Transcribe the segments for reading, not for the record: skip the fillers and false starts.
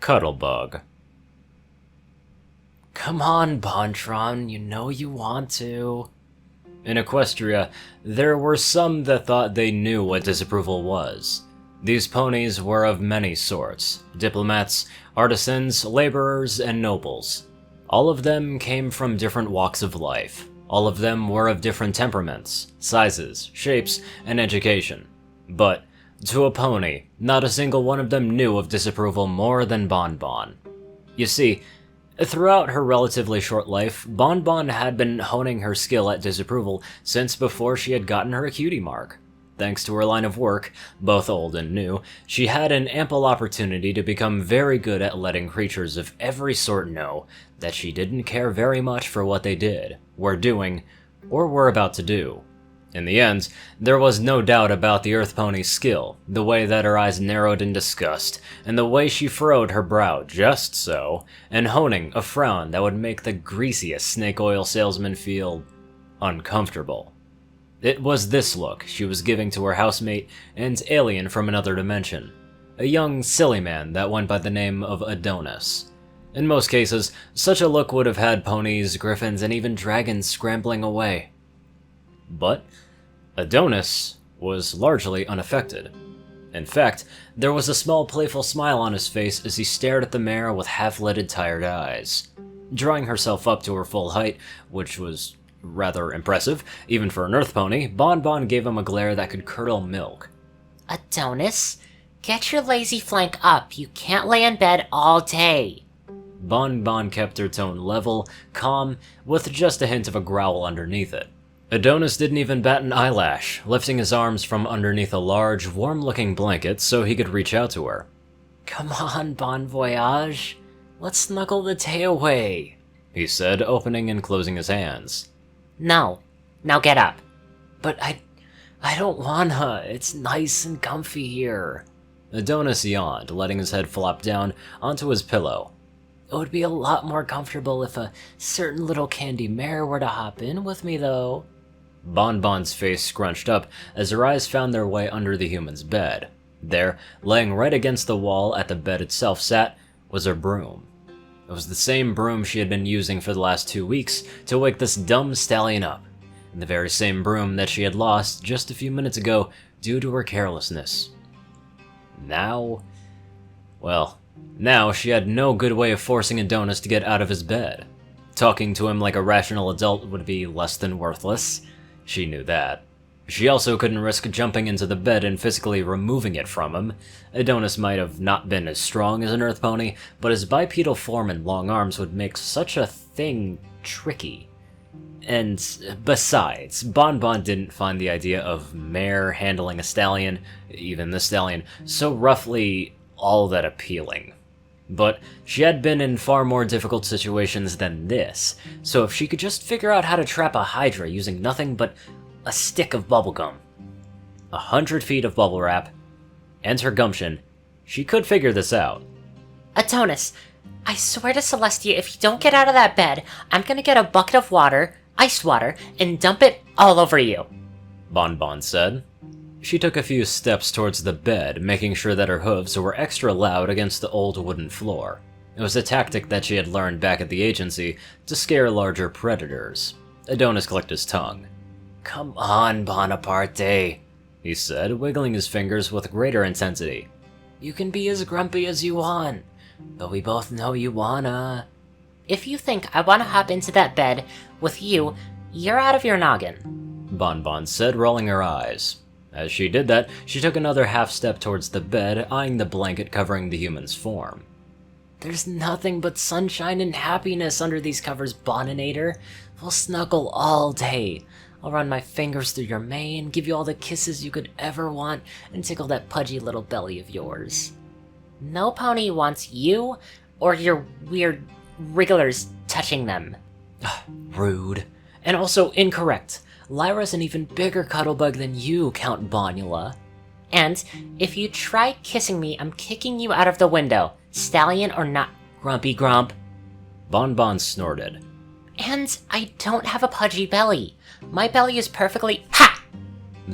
Cuttlebug. Come on, Bontron, you know you want to. In Equestria, there were some that thought they knew what disapproval was. These ponies were of many sorts: diplomats, artisans, laborers, and nobles. All of them came from different walks of life. All of them were of different temperaments, sizes, shapes, and education. But, to a pony, not a single one of them knew of disapproval more than Bon Bon. You see, throughout her relatively short life, Bon Bon had been honing her skill at disapproval since before she had gotten her cutie mark. Thanks to her line of work, both old and new, she had an ample opportunity to become very good at letting creatures of every sort know that she didn't care very much for what they did, were doing, or were about to do. In the end, there was no doubt about the Earth Pony's skill, the way that her eyes narrowed in disgust, and the way she furrowed her brow just so, and honing a frown that would make the greasiest snake oil salesman feel uncomfortable. It was this look she was giving to her housemate and alien from another dimension, a young, silly man that went by the name of Adonis. In most cases, such a look would have had ponies, griffins, and even dragons scrambling away. But Adonis was largely unaffected. In fact, there was a small playful smile on his face as he stared at the mare with half-lidded tired eyes. Drawing herself up to her full height, which was rather impressive, even for an Earth Pony, Bon Bon gave him a glare that could curdle milk. Adonis, get your lazy flank up. You can't lay in bed all day. Bon Bon kept her tone level, calm, with just a hint of a growl underneath it. Adonis didn't even bat an eyelash, lifting his arms from underneath a large, warm-looking blanket so he could reach out to her. Come on, Bon Voyage. Let's snuggle the day away, he said, opening and closing his hands. No. Now get up. But I don't wanna. It's nice and comfy here. Adonis yawned, letting his head flop down onto his pillow. It would be a lot more comfortable if a certain little candy mare were to hop in with me, though. Bon Bon's face scrunched up as her eyes found their way under the human's bed. There, laying right against the wall at the bed itself sat, was her broom. It was the same broom she had been using for the last 2 weeks to wake this dumb stallion up, and the very same broom that she had lost just a few minutes ago due to her carelessness. Now she had no good way of forcing Adonis to get out of his bed. Talking to him like a rational adult would be less than worthless. She knew that. She also couldn't risk jumping into the bed and physically removing it from him. Adonis might have not been as strong as an Earth Pony, but his bipedal form and long arms would make such a thing tricky. And besides, Bon Bon didn't find the idea of mare handling a stallion, even the stallion, so roughly all that appealing. But she had been in far more difficult situations than this, so if she could just figure out how to trap a hydra using nothing but a stick of bubblegum, 100 feet of bubble wrap, and her gumption, she could figure this out. Adonis, I swear to Celestia, if you don't get out of that bed, I'm gonna get a bucket of water, ice water, and dump it all over you, Bon Bon said. She took a few steps towards the bed, making sure that her hooves were extra loud against the old wooden floor. It was a tactic that she had learned back at the agency to scare larger predators. Adonis clicked his tongue. Come on, Bonaparte, he said, wiggling his fingers with greater intensity. You can be as grumpy as you want, but we both know you wanna. If you think I wanna hop into that bed with you, you're out of your noggin, Bon Bon said, rolling her eyes. As she did that, she took another half step towards the bed, eyeing the blanket covering the human's form. There's nothing but sunshine and happiness under these covers, Boninator. We'll snuggle all day. I'll run my fingers through your mane, give you all the kisses you could ever want, and tickle that pudgy little belly of yours. No pony wants you or your weird wrigglers touching them. Rude. And also incorrect. Lyra's an even bigger cuttlebug than you, Count Bonula. And if you try kissing me, I'm kicking you out of the window, stallion or not. Grumpy grump. Bon Bon snorted. And I don't have a pudgy belly. My belly is perfectly— Ha!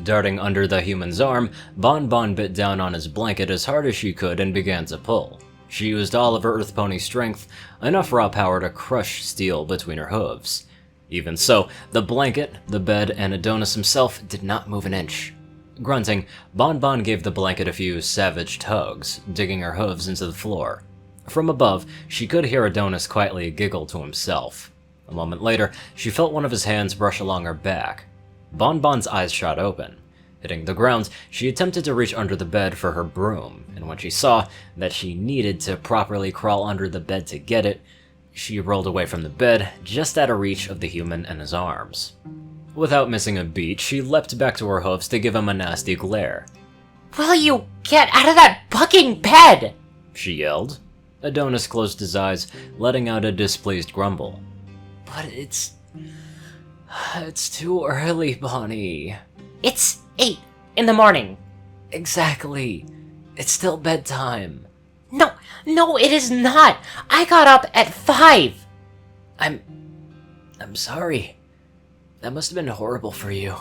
Darting under the human's arm, Bon Bon bit down on his blanket as hard as she could and began to pull. She used all of her Earth Pony's strength, enough raw power to crush steel between her hooves. Even so, the blanket, the bed, and Adonis himself did not move an inch. Grunting, Bon Bon gave the blanket a few savage tugs, digging her hooves into the floor. From above, she could hear Adonis quietly giggle to himself. A moment later, she felt one of his hands brush along her back. Bon Bon's eyes shot open. Hitting the ground, she attempted to reach under the bed for her broom, and when she saw that she needed to properly crawl under the bed to get it, she rolled away from the bed, just out of reach of the human and his arms. Without missing a beat, she leapt back to her hooves to give him a nasty glare. Will you get out of that fucking bed? She yelled. Adonis closed his eyes, letting out a displeased grumble. But it's too early, Bonnie. It's 8 in the morning. Exactly. It's still bedtime. No, it is not. I got up at 5. I'm sorry. That must have been horrible for you.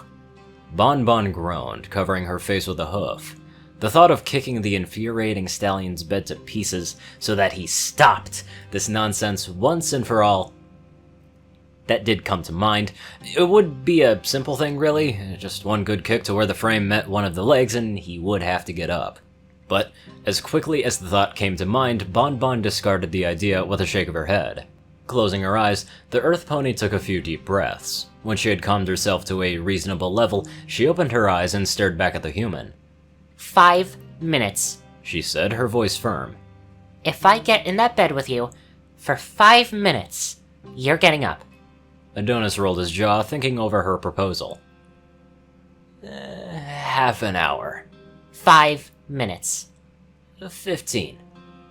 Bon Bon groaned, covering her face with a hoof. The thought of kicking the infuriating stallion's bed to pieces so that he stopped this nonsense once and for all, that did come to mind. It would be a simple thing, really. Just one good kick to where the frame met one of the legs and he would have to get up. But as quickly as the thought came to mind, Bon Bon discarded the idea with a shake of her head. Closing her eyes, the Earth Pony took a few deep breaths. When she had calmed herself to a reasonable level, she opened her eyes and stared back at the human. 5 minutes, she said, her voice firm. If I get in that bed with you for 5 minutes, you're getting up. Adonis rolled his jaw, thinking over her proposal. Half an hour. 5 minutes. 15.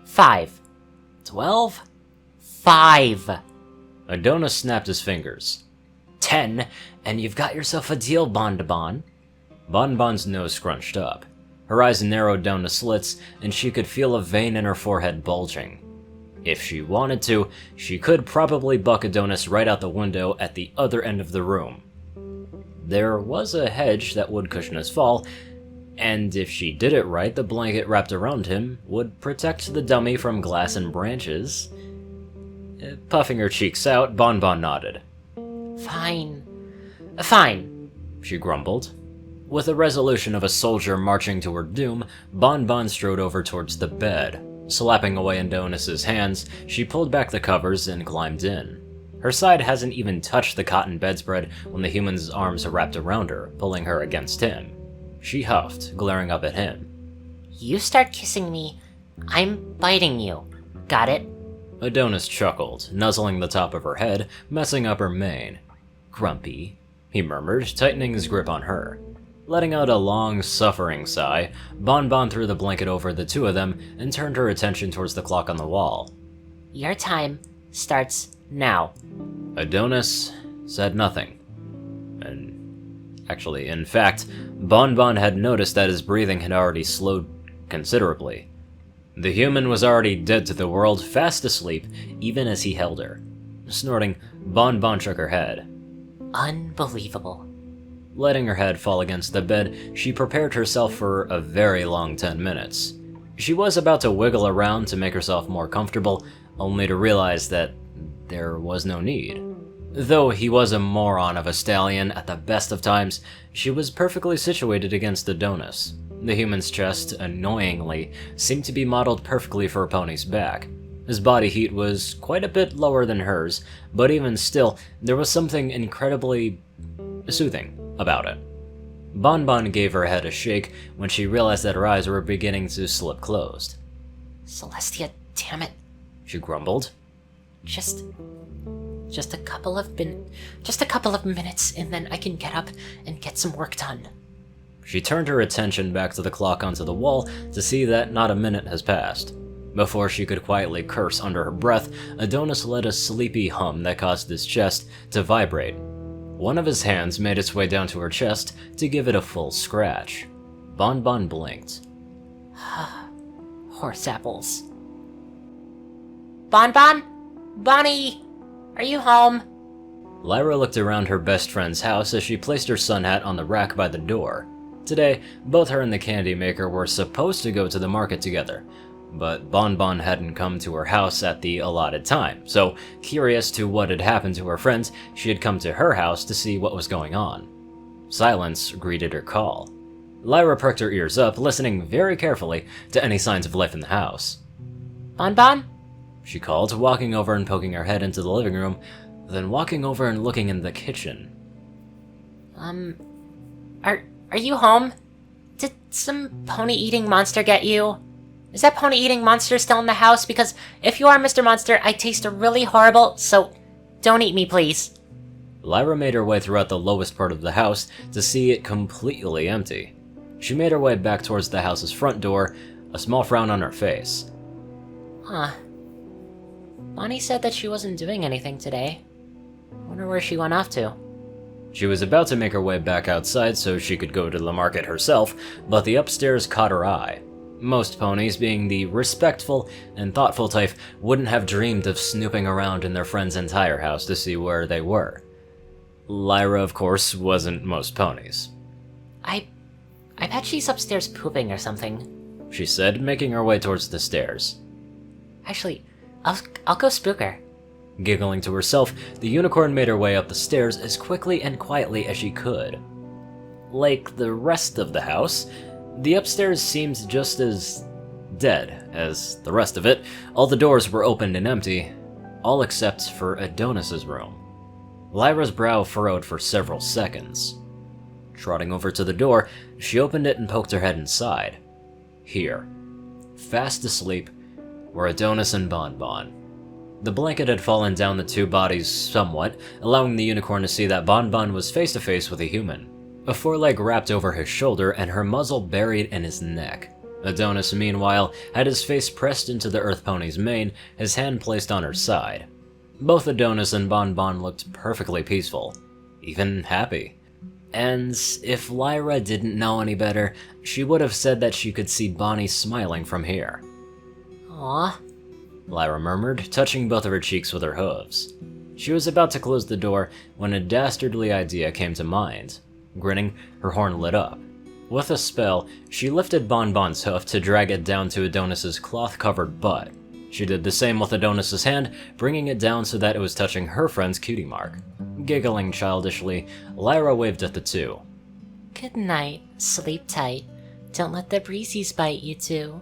5. 12? 5. Adonis snapped his fingers. 10, and you've got yourself a deal, Bon Bon. Bon Bon's nose scrunched up. Her eyes narrowed down to slits, and she could feel a vein in her forehead bulging. If she wanted to, she could probably buck Adonis right out the window at the other end of the room. There was a hedge that would cushion his fall, and if she did it right, the blanket wrapped around him would protect the dummy from glass and branches. Puffing her cheeks out, Bon Bon nodded. Fine, she grumbled. With the resolution of a soldier marching to her doom, Bon Bon strode over towards the bed. Slapping away Adonis's hands, she pulled back the covers and climbed in. Her side hasn't even touched the cotton bedspread when the human's arms are wrapped around her, pulling her against him. She huffed, glaring up at him. You start kissing me, I'm biting you. Got it? Adonis chuckled, nuzzling the top of her head, messing up her mane. Grumpy, he murmured, tightening his grip on her. Letting out a long, suffering sigh, Bon Bon threw the blanket over the two of them and turned her attention towards the clock on the wall. Your time starts now. Adonis said nothing. In fact, Bon Bon had noticed that his breathing had already slowed considerably. The human was already dead to the world, fast asleep, even as he held her. Snorting, Bon Bon shook her head. Unbelievable. Letting her head fall against the bed, she prepared herself for a very long 10 minutes. She was about to wiggle around to make herself more comfortable, only to realize that there was no need. Though he was a moron of a stallion at the best of times, she was perfectly situated against Adonis. The human's chest, annoyingly, seemed to be modeled perfectly for a pony's back. His body heat was quite a bit lower than hers, but even still, there was something incredibly soothing about it. Bon Bon gave her head a shake when she realized that her eyes were beginning to slip closed. Celestia, damn it. She grumbled. Just a couple of minutes and then I can get up and get some work done. She turned her attention back to the clock onto the wall to see that not a minute has passed. Before she could quietly curse under her breath, Adonis let a sleepy hum that caused his chest to vibrate. One of his hands made its way down to her chest to give it a full scratch. Bon Bon blinked. Horse apples. Bon Bon? Bonnie! Are you home? Lyra looked around her best friend's house as she placed her sun hat on the rack by the door. Today, both her and the candy maker were supposed to go to the market together, but Bonbon hadn't come to her house at the allotted time, so curious to what had happened to her friends, she had come to her house to see what was going on. Silence greeted her call. Lyra perked her ears up, listening very carefully to any signs of life in the house. Bonbon? She called, walking over and poking her head into the living room, then walking over and looking in the kitchen. Are you home? Did some pony-eating monster get you? Is that pony-eating monster still in the house? Because if you are Mr. Monster, I taste really horrible, so don't eat me, please. Lyra made her way throughout the lowest part of the house to see it completely empty. She made her way back towards the house's front door, a small frown on her face. Huh. Bonnie said that she wasn't doing anything today. Wonder where she went off to. She was about to make her way back outside so she could go to the market herself, but the upstairs caught her eye. Most ponies, being the respectful and thoughtful type, wouldn't have dreamed of snooping around in their friend's entire house to see where they were. Lyra, of course, wasn't most ponies. I bet she's upstairs pooping or something, she said, making her way towards the stairs. Actually, I'll go spook her. Giggling to herself, the unicorn made her way up the stairs as quickly and quietly as she could. Like the rest of the house, the upstairs seemed just as dead as the rest of it. All the doors were open and empty, all except for Adonis's room. Lyra's brow furrowed for several seconds. Trotting over to the door, she opened it and poked her head inside. Here, fast asleep, were Adonis and Bonbon. The blanket had fallen down the two bodies somewhat, allowing the unicorn to see that Bonbon was face to face with a human. A foreleg wrapped over his shoulder and her muzzle buried in his neck. Adonis, meanwhile, had his face pressed into the Earth Pony's mane, his hand placed on her side. Both Adonis and Bonbon looked perfectly peaceful, even happy. And if Lyra didn't know any better, she would have said that she could see Bonnie smiling from here. Aw. Lyra murmured, touching both of her cheeks with her hooves. She was about to close the door when a dastardly idea came to mind. Grinning, her horn lit up. With a spell, she lifted Bonbon's hoof to drag it down to Adonis's cloth-covered butt. She did the same with Adonis's hand, bringing it down so that it was touching her friend's cutie mark. Giggling childishly, Lyra waved at the two. Good night. Sleep tight. Don't let the breezies bite you too.